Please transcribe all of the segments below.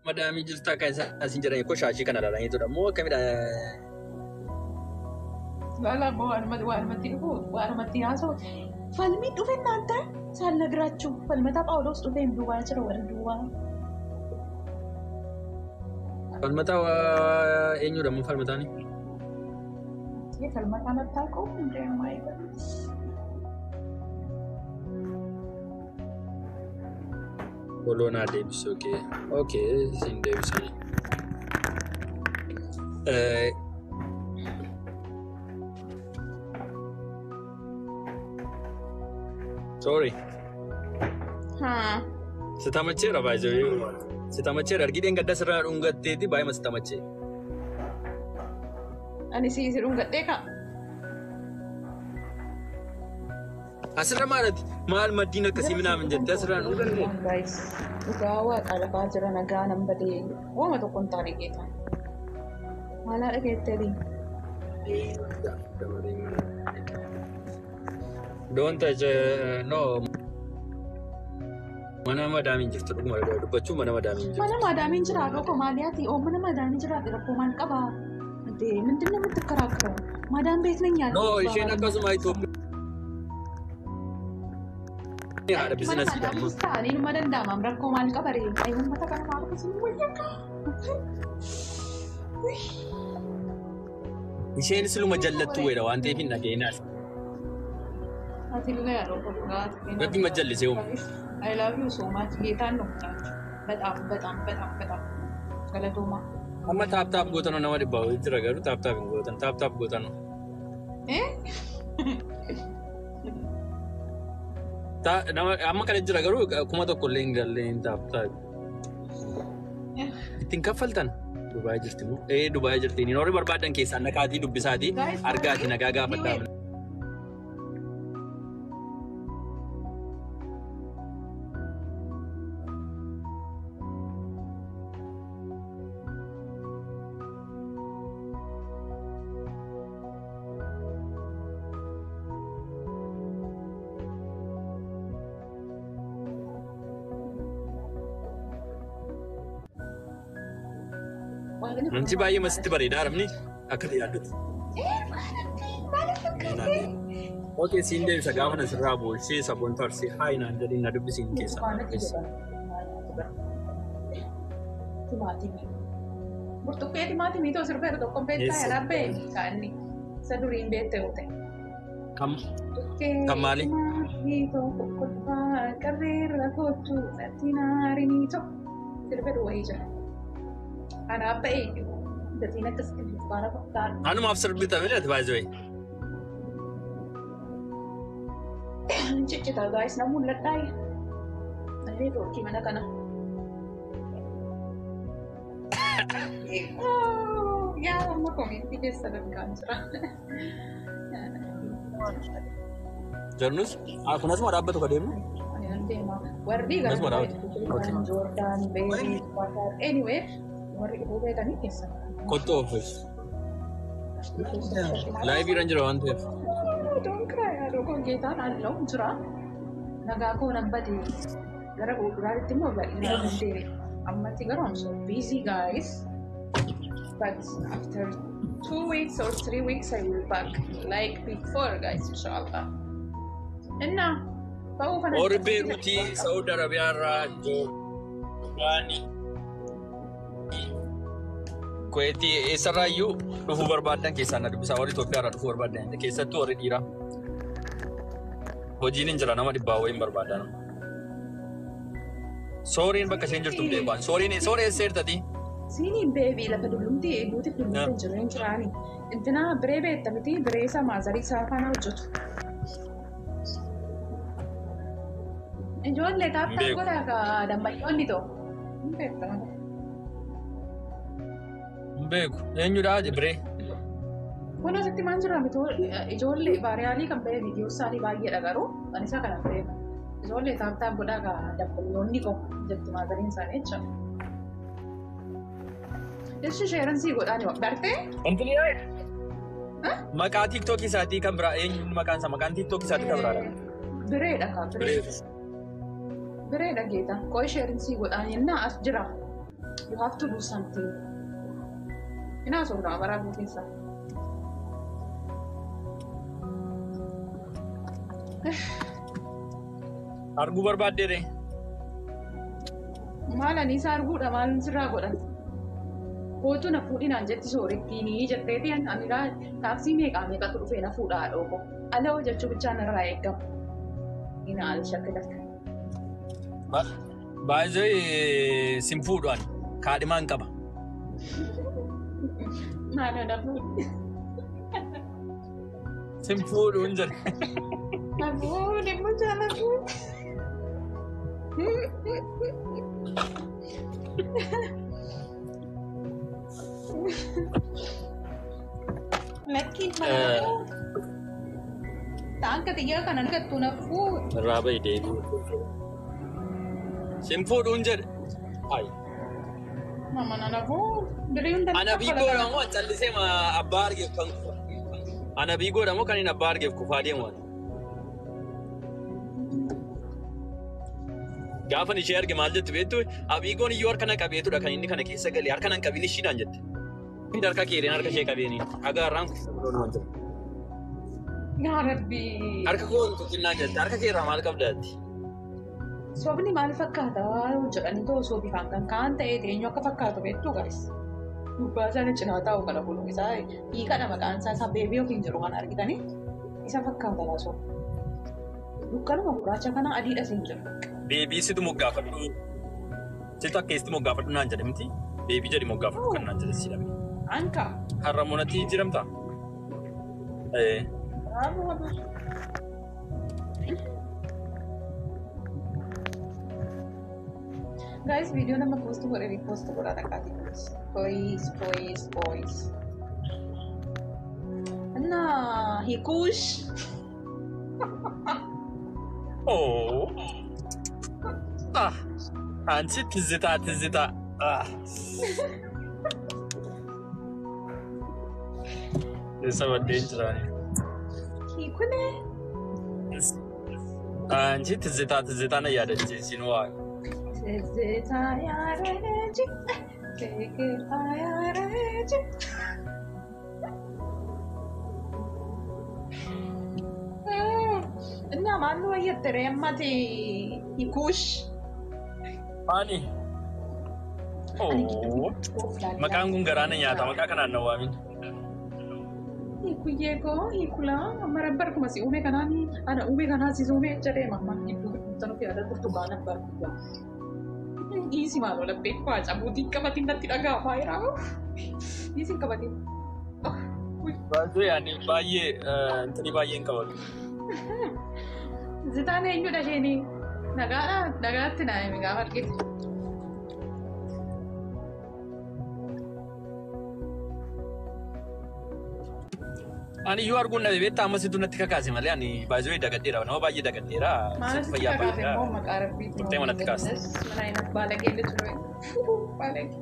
Madami jirta kan asin jira ko shashi kana da ran ito da mo kamida Lala mo mati aso. Falmi dhufe nanta saan nagrachu. Falmata Paulos dhufe duwa jira warra duwa. falmata eenyu da mo falmata ni Ye falmata natta ko inde mai. Bolona Davis okay sin Davis sorry Sitamacheera baay'ee sitamacheera argideen gadda sirraa dhungatteeti baay'ee sitamache. Ani si dhungadhee ka. Asirra maal maddiin akkasii minaamin jettee asirraa dhungattee. Guys, dhugaa waaqa lafaa jira nagaa nan badee waama tokko hin taane geeta. Maalaa dhageetteetii? Don't touch no. Mana madaamin jirtu dhuguma dubbachuu mana madaamin jirtu. Mana madaamin jira dhoko maaliyaati? Oo mana madaamin jira rakkoo maal qaba? ምንድን ነው የምትከራከረው? ማዳም ቤት ነኝ ያለው። No, isheen akkasuma Itoophiyaa. Yaada business jedhamu. Ani ma danda'amam rakkoo maal qabare? Ayi uummata kana maal akkasuma wayyaka. Isheen siluma jallattu wayda waan ta'eef hin dhageenyaas. Atillee yaadoo fudhaat. Gatti majallisee uumu. I love you so much. Geetaan ነው በጣም ገለቶማ Amma taap gootan nama dhibbaa jira garuu taap hin gootan taap gootan. Amma kana jira garuu kuma tokko illee hin gallee taap. Ittiin kaffaltan Dubaay jirti moo? Dubaay jirti. Noorri barbaadan keessaa nakaatii dubbisaatii argaati nagaa gaafadhaa. Nanti baay'ee masitti bareedaa arabni akka yaaddutti. Okay, siin deebisa gaafa nasirraa boolshee sabboon tarsee haayinaan jedhee na dubbisiin keessaa. Burtuqqee timaatimii too sirbeeru tokko beektaa yaada beeku kaanni isa duriin beektee oote. Kam maali? Timaatimii too qoqqoodfaa qarreerra koochuu natti naarinii too sirbeeru wayii jira. Ana ba'ee gatiin akkasii baara fakkaatu. Anumaaf sirbitame ati baay'ee. Ciccita guys na mul'adhaa. Allee doorkii mana kana. Yaa amma koomenti keessa dargaan jira. Jarnus kunas mau dhaabbatu ka deemu? Ani nan deema. Warri gara Jordan, Beeri, Qatar, anyway. Warri dhufuu beekanii keessa. Kottu oofis. Laayivii irra jira waan ta'eef. Don't cry. Adoo geetaan halluu jira. Nagaa koo nan badee gara fuulduraatti immoo baay'inaan dandeenye. Ammatti garuu I'm so busy guys. But after 2 weeks or 3 weeks I will back like before guys inshallah. Inna ba'uu kana. Orri Beeruutii Saudi Arabiyaa irraa Joordaanii. Kuweetii eessarraayyuu dhufuu barbaadan keessaa na dubbisaa warri Itoophiyaa irraa dhufuu barbaadan keessattuu warri dhiiraa. Hojiin hin jira nama dhibbaa wayiin barbaadan. Sooriin bakka isheen jirtu beekan. Sooriin eessa jirtati? Siiniin beebii lafa dullumti eeguuti dullumti jiru hin jiraani. Intina biree beekta miti biree isaa maazarii isaa faana hojjetu. Ijoollee kaaptaa godhaa ka dammayyoonni ta'u. Hin beekta mata. Beeku eenyudhaa biree? Kun asitti maan jira ijoollee baariyaalii kan ba'e viidiyoo isaanii baay'eedha garuu kan isaa kana beeku. Ijoollee kaaptaa godhaa ka dammayyoonni qabu jetti maazariin isaanii jecha. Jechi sheeran sii godhaan bartee? Wanti yaa'e? Maqaa tiiktookii isaatii kan biraa eenyuun maqaan isaa maqaan tiiktookii isaatii kan biraadha? Bireedha ka biree. Bireedha geeta. Qo'ee sheeran sii godhaan yennaa as jira. You have to do something. Ina so na bara bukin sa. Arguu barbaadde re. Maal ani isa arguudha maal sirraa godhan. Kootu na fuudhinaan jetti soorettiini jetteeti anilaa taaksii meeqatu dhufee na fuudhaa dhooko. Aloo jechuu bichaan irraa eegama. Ina al shakkalatti. Baay'ee sin fuudhaan kaadhimaan qaba. Maal na fuudhi. Sin fuudhuun jira. Na fuudhi mucaa na fuudhi. Lakkiin maal? Taan katiyaa kanan kattu na fuudhi. Raaba ideetu. Sin fuudhuun jira. Ayi. Mama na fuudhi. Diriin daldala. Ana biigoodha moo callisee abbaa argeef kan kufa. Ana biigoodha moo kan inni abbaa argeef kufaa deemu. Gaafa ishee arge maal jettu beektu abiigoon iyyuu harka na qabeetudha kan inni kana keessa galee harka nan qabiin ishiidhaan jette. Inni harka keereen harka ishee qabeeni agaarraan kufuudhaan jette. Yaa Rabbi. Harka koo tuqinnaan jette harka keerraa maal qabdaatti. Sobni maal fakkaata jedhanii too sobii kan kaan ta'ee eenyu akka fakkaatu beektu guys. Gubbaa isaanii cinaa taa'u kana buluun isaa hiikadha maqaan isaa beebii yookiin jiru kan argitanii isa fakkaata laasoo. Dukkanuma gurraacha kana adiidha siin jiru. Beebii situ moggaafadhu. Situ akka eessitti moggaafadhu naan jedhamti. Beebii jedhi moggaafadhu kan naan jedhesi dhabne. Anka. Har'a monatii jiramtaa? Guys, video nama post godhe repost godhaa dhaqaati. Please. Nah, hikush. Oh. Anchi tizzita. Isa baddeen jiraani. Hikune. Anchi tizzita na yaadachiisin waa. Tizzita yaadachi. Tizzita yaadachi. Inna maallu wayyattere ammati hikush. Ani. Oh. Maqaan kun garaana nyaata maqaa kanaan na waamin. Hikuyyee koo hikulaa marabbar kuma si uume kanaani ana uume kanaa si uume jedhee mamma gidduu tanuu fi aadaa burtukaana barbaada. Dhiisi maaloo laphee waaca buutii qabatiin natti dhagaa faayiraa. Dhiisi qabatiin. Baay'een qabatu. Zitaan eenyudha isheenii? Nagaatti naa'ime gaafa argite. Ani iyyuu arguun dhabe beektaa amma situ natti kakaase malee ani baay'ee dagadheera nama baay'ee dagadheera. Maaliif sitti kakaase immoo maqaa rabbiitti. Murtee manatti kaase. Mana inni baalagee ture. Baalagee.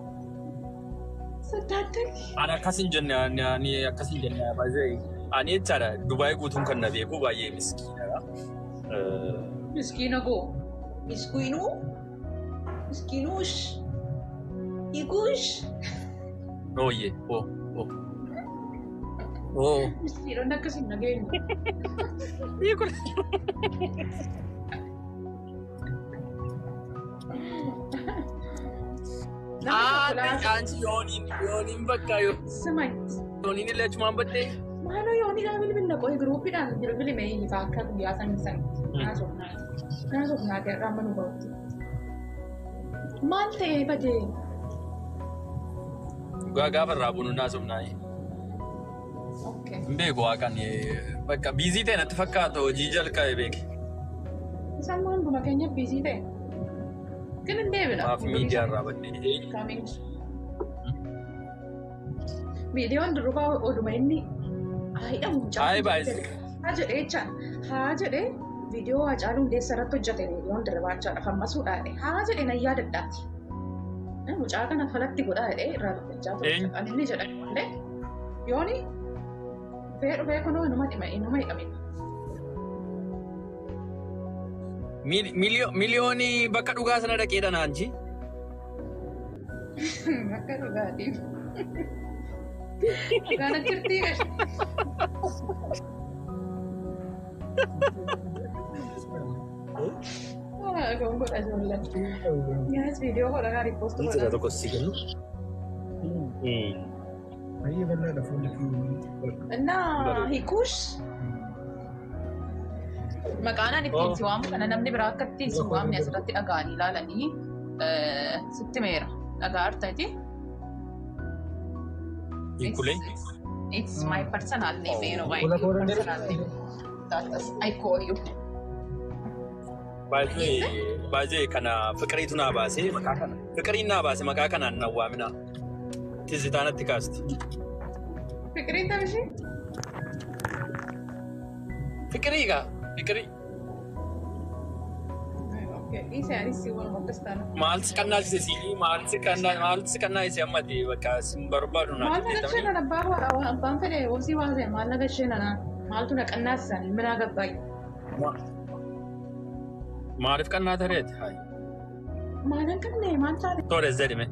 Saddaatti. Ani akkasin jenne baay'ee ani jechaadha Dubaayii guutuun kan na beeku baay'ee miskiinadha. Miskiina goo. Miskiinuu. Miskiinuush. Hikuush. Ooyyee oo. Miskiinonni akkasiin nageenyu. Anchi yooniin bakka yooniin illee achumaan baddee. Maaloo yoonii gaafa bilbila qo'ee giruuppiidhaan jiru filimee ifaa akka guyyaa san naasofnaati irraa manuu ba'utti. Maal ta'ee badee? Gaafa irraa bunu naasofnaayi. Beeku waaqan bakka biizii ta'e natti fakkaata hojii jalqabe beeke. Isaan waan buna keenya biizii ta'e. Kan hin deebina. Maaf miidiyaa irraa baddee. Viidiyoon durbaa oduma inni haayidha mucaa. Haayii baay'ee. Haa jedhee jechaan haa jedhee viidiyoo Haacaaluu Hundeessaa irratti hojjete viidiyoon durbaa jechaadha kan masuudhaadhe haa jedhee na yaadadhaati. Mucaa kana falatti godhaa jedhee irraa dubbachaa ture. Kan inni jedhame malee yooni dhufee kunoo inuma hidhame. Miliyoonii bakka dhugaa sana dhaqeedha naanchi. Akka dhugaatiif. Dhagaan jirtii gashi. Kun godha ijoolleen. Yaas viidiyoo godha gaarii poostu godha. Jira tokko si kennu. Baay'ee bal'aadha fuulli kee. Innaa hiikuus. Maqaan ani ittiin si waamu kana namni biraa akka ittiin si waamne asirratti dhagaanii ilaalanii sitti meera. Dhagaa artaati. Hiikulee. It's my personal name, you know, my personal name. That's I call you. Baay'ee kana fiqiriitu naa baasee maqaa kana. Fiqiriin naa baasee maqaa kanaan na waamina. Tizitaanatti kaasti. Fiqiriin taphishee? Fiqirii gaa. Fiqirii. Isa anis si wal maqastaan. Maalti kannaasise siini maalti kannaasise ammati bakka sin barbaadu naa. Maal nagashee nana abbaan fedhe hojii waasee maal nagashee nana maaltu na qannaasisan minaa gabbaay. Maaliif kannaa tareeti? Maalan kannee maal taate? Tole zedime.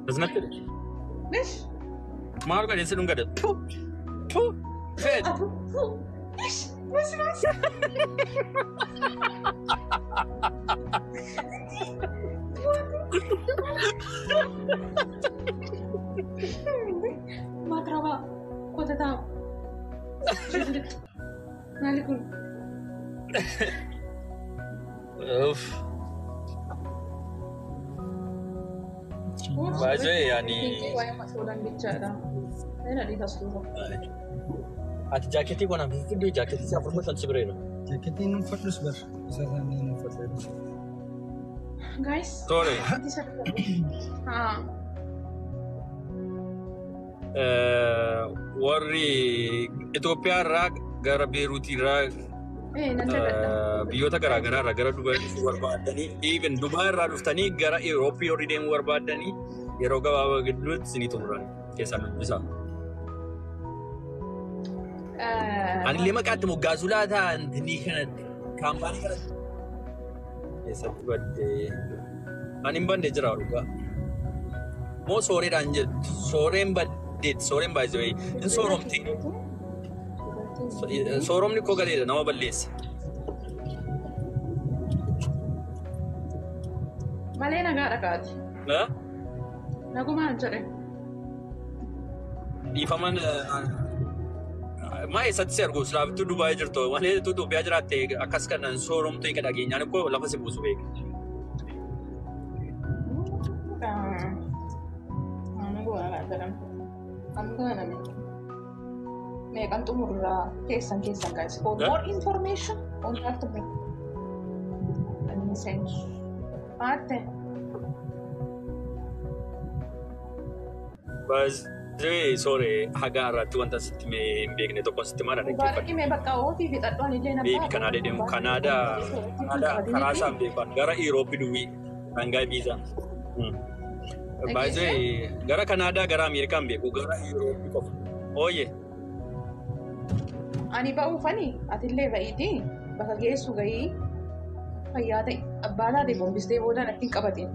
Aznatti. Nish. Maal gadee si dhungade? Fed. Nish. Wasi wasi. Matrava. Kota tahu. Nalikul. Uff. Baay'ee yaani. Waa'ee masoolaan bichaadha. Ena di tasduuba. Ati jaaketii kana fidduu jaaketii isaa furma san sibireera. Jaaketiin nu fadhus bar. Isa isaanii nu fadhus. Guys. Tole. Haa. Warri Itoophiyaa irraa gara Beeruutii irraa Nan dagadha. biyyoota garaagaraa irraa gara Dubaay dhufuu barbaadanii even Dubaay irraa dhuftanii gara Eurooppii warri deemuu barbaadanii yeroo gabaabaa gidduutti isinii xumuran keessaa dubbisaa. Ani maqaatti moggaasuu laataa inni kanatti kaampaanii kanatti keessatti baddee ani hin banne jira dhugaa. Moo sooreedhaan jettu sooreen baddeetti sooreen baay'ee hin sooromti. Sooromni koo galeedha nama balleessa. Malee nagaa dhagaati. Nagumaan jedhe. Dhiifaman maa eessatti si argu silaafittuu Dubaayii jirtu malee Itoophiyaa jiraatte akkas kanan sooromtu eega dhageenyaan koo lafa si buusu beeka. Meeqan xumurraa keessan guys. For more information contact me. Let me send you. Ate. Baay'ee sooree hagaa irratti wanta sitti mee hin beekne tokko sitti maal dhaggeeffadhu. Baay'ee mee bakka ootii fi xaddoon illee nama. Beebi Kanaadaa deemu Kanaadaa karaa isaan beekan gara Eurooppii duwwii hangaa biizaa. Baay'ee gara Kanaadaa gara Ameerikaan beeku gara Eurooppii qofa. Ooyye. Ani ba'uufani atillee ba'iitii bakka geessu gahii fayyaa ta'e abbaa taatee bombistee boodaan ittiin qabateen.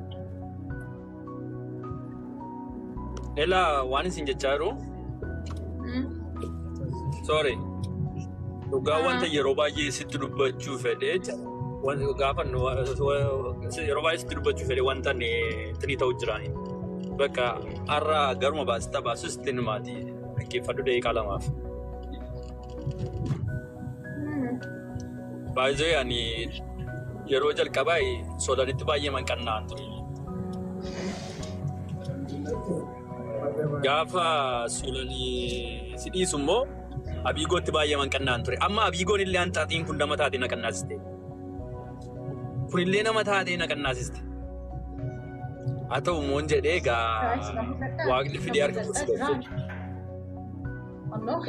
Elaa waan isin jechaa jiru. Sorry. Dhugaa wanta yeroo baay'ee sitti dubbachuu fedhee gaafa yeroo baay'ee sitti dubbachuu fedhee wanta itti ta'u jiraani. Bakka har'a garuma baasita baasus itti himaati dhaggeeffadhu daqiiqaa lamaaf. Baay'ee ani yeroo jalqabaa soodanitti baay'ee manqannaan ture. Gaafa soolanii si dhiisu immoo abiigootti baay'ee manqannaan ture. Amma abiigoon illee hanxaaxiin kun nama taatee na qannaasiste. Kun illee nama taatee na qannaasiste. Haa ta'u immoo jedhee egaa waaqni fidee harka koo si galchee.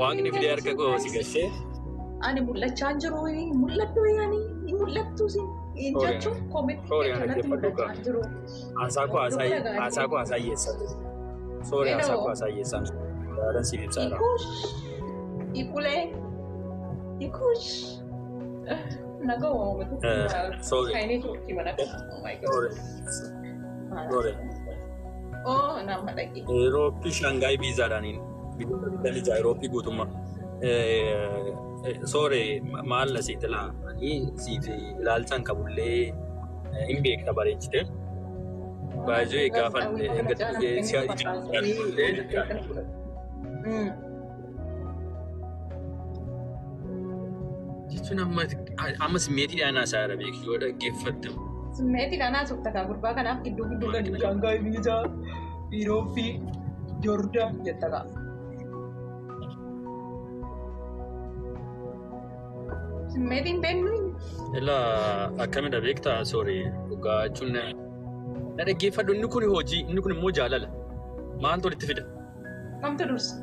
Waaqni fidee harka koo si galchee. Ani mul'achaa jiru mul'attu yaani mul'attu jechuun koomitii kanatti mul'achaa jiru. Haasaa koo haasayyeessan. Sorry, haasaa koo haasayyeessan. Gaadhaan siif ibsaa jira. Ikulee. Ikuush. naga uumatu. Sorry. Kainii turkii mana kana. Oh my god. Sorry. Oh, nama lagi. Eurooppii Shanghai viizaadhaaniin bitanii jira Eurooppii guutummaa. Sorry maal na siit ilaa ani siif ilaalchaan qabullee hin beekta bareechite. Baay'ee gaafa jechuun amma simmeetiidhaan haasaa beeku yoo dhaggeeffattu. Simmeetiidhaan haasofta kaa gurbaa kanaaf gidduu gadi Shanghai viizaa Eurooppii Joordaan jetta kaa. Simmeetiin beeknu. Ilaa akkamidha beektaa sorry dhugaa jechuun na dhaggeeffadhu inni kun hojii inni kun immoo jaalala maaltu walitti fida? Kamtu dursa?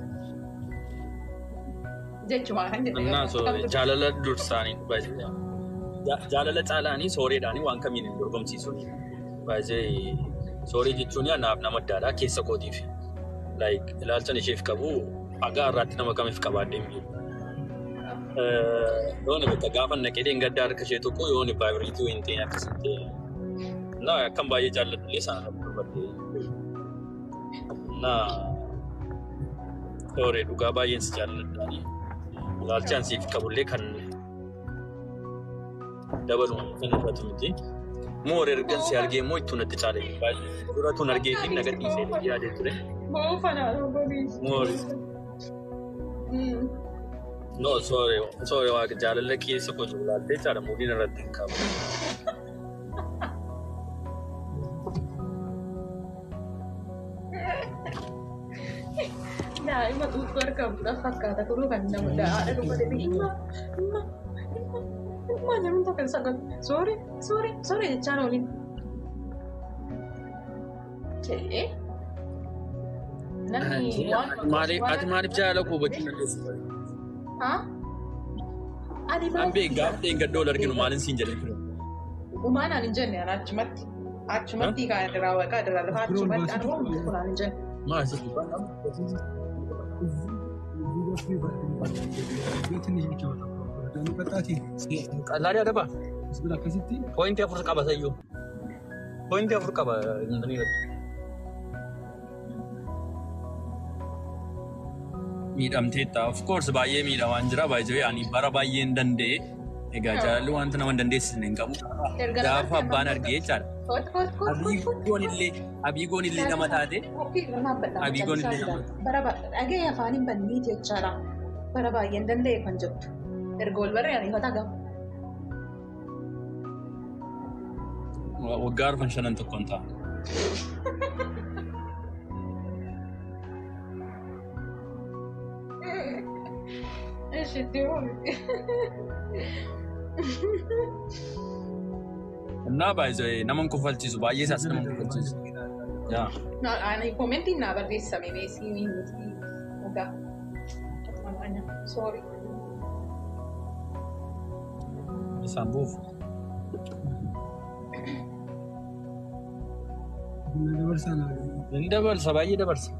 Jechuudha kan jedhee. Jaalala dursaanii jaalala caalaanii sooreedhaanii waan kamiin hin dorgomsiisu. Baay'ee sooree jechuun naaf nama addaadhaa keessa kootiif. Ilaalchan isheef qabu hagaa irraatti nama kamiif qabaadhee miidhu. Yoon bakka gaafa naqee gaddaa harka ishee tokko yoon vaayibiriitii wayii ta'e akkasitti akkam baay'ee jaalladhullee sana dubbadhee. Sooree dhugaa baay'een si jaalladhaanii. Ilaalchaan siif qabullee kan dabalu kan irratti miti. Moor ergan si argee immoo ittuu natti caale baay'ee duratuun argee fi naga dhiisee yaadee ture. Moor. No, sorry waa jaalala keessa koo jiru laaltee jaala muudina irratti hin qabu. Daa'ima tuutu argamuudhaaf fakkaata turuu kan nama haadha dubbate himma jedhamu tokko sagal sorry jechaan oolin. Ati maaliif jaalala koo hubachuu dandeessu? An beekaa gaddoo arginu maalin siin jedhe ture. Uumaan aan hin jenne achumatti kaadiraa lafaa achumatti ani waan kun aan hin jenne. Maal sitti Qallaadii adabaa? Pooyintii 4 qaba sayyoo. Pooyintii 4 qaba inni irratti. Miidhamteetta of course baay'ee miidhamaan jira baay'ee ani bara baay'ee hin danda'e. Egaa jaalalli wanta nama hin dandeessisne hin qabu. Gaafa abbaan argee jechaadha. Abiigoon illee nama taate. Abiigoon illee nama taate. Dhagee afaan hin banniiti jechaadha. Bara baay'ee hin danda'e kan jettu. Erga ol barree ani fata gama. Waggaa arfan shanan tokkoon ta'a. Naa baay'ee nama kuffalchiisu baay'ee isaas nama kuffalchiisu. Ani komentiin naa barreessame beesii miti dhugaa. Sorry. Isaan buufu. Inni dabarsa baay'ee dabarsa.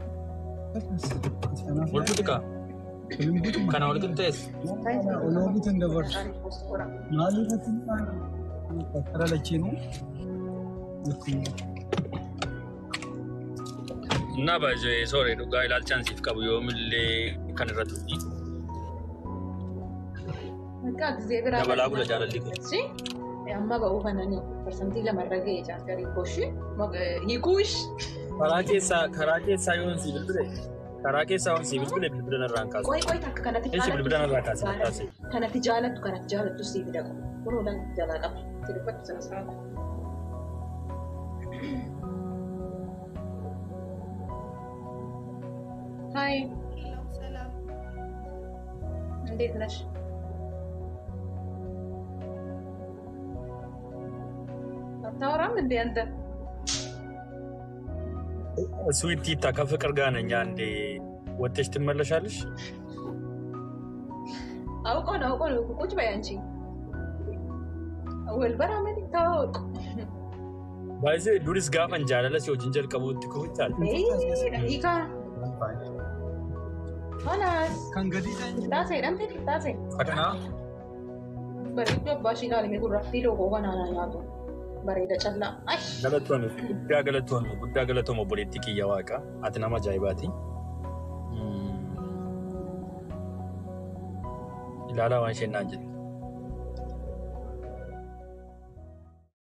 Wal tutukaa. Kana wal qixxeessa. Oloobitu hin dabarsu. Maaliifatti karaa lachiinuu? Naa baay'ee sorry dhugaa ilaalchaan siif qabu yoomillee kan irra turti. Dabalaa bula jaalalli kun. Amma ba'uu kananii parsantii lamarra ga'ee jaargarii kooshi hiikuush. Karaa keessaa yoon si bilbile. Karaa keessaa waan si bilbile bilbila narraan kaasu. Qoy takka kanatti jaalattu. Bilbila narraa kaase. Kanatti jaalattu si bidaqu. Kunuudhaan jalaa qaba. Si dubbatu sana saata. Hi. Salam. እንዴት ነሽ? አታወራም እንዴ አንተ? ስዊቲታ ከፍቅር ጋር ነኝ። አንዴ ወጥተሽ ትመለሻለሽ? አውቆ ነው ቁጭ በይ አንቺ። ወልበራ ምን ታውቅ? ባይዘ ዱሪስ ጋፈን ጃለለ ሲው ጅንጀል ቀቡት ኩታል ዳቂቃ خلاص kan gadi taasee dhamte taasee akana bareedduu abbaa ishii ilaalimee gurratti loogoo kanaanaa nyaatu. Bareeda callaa. Guddaa galatooma obboleettii kiyya waaqa. Ati nama ajaa'ibaati. Ilaalaa waan isheen naan jedhe.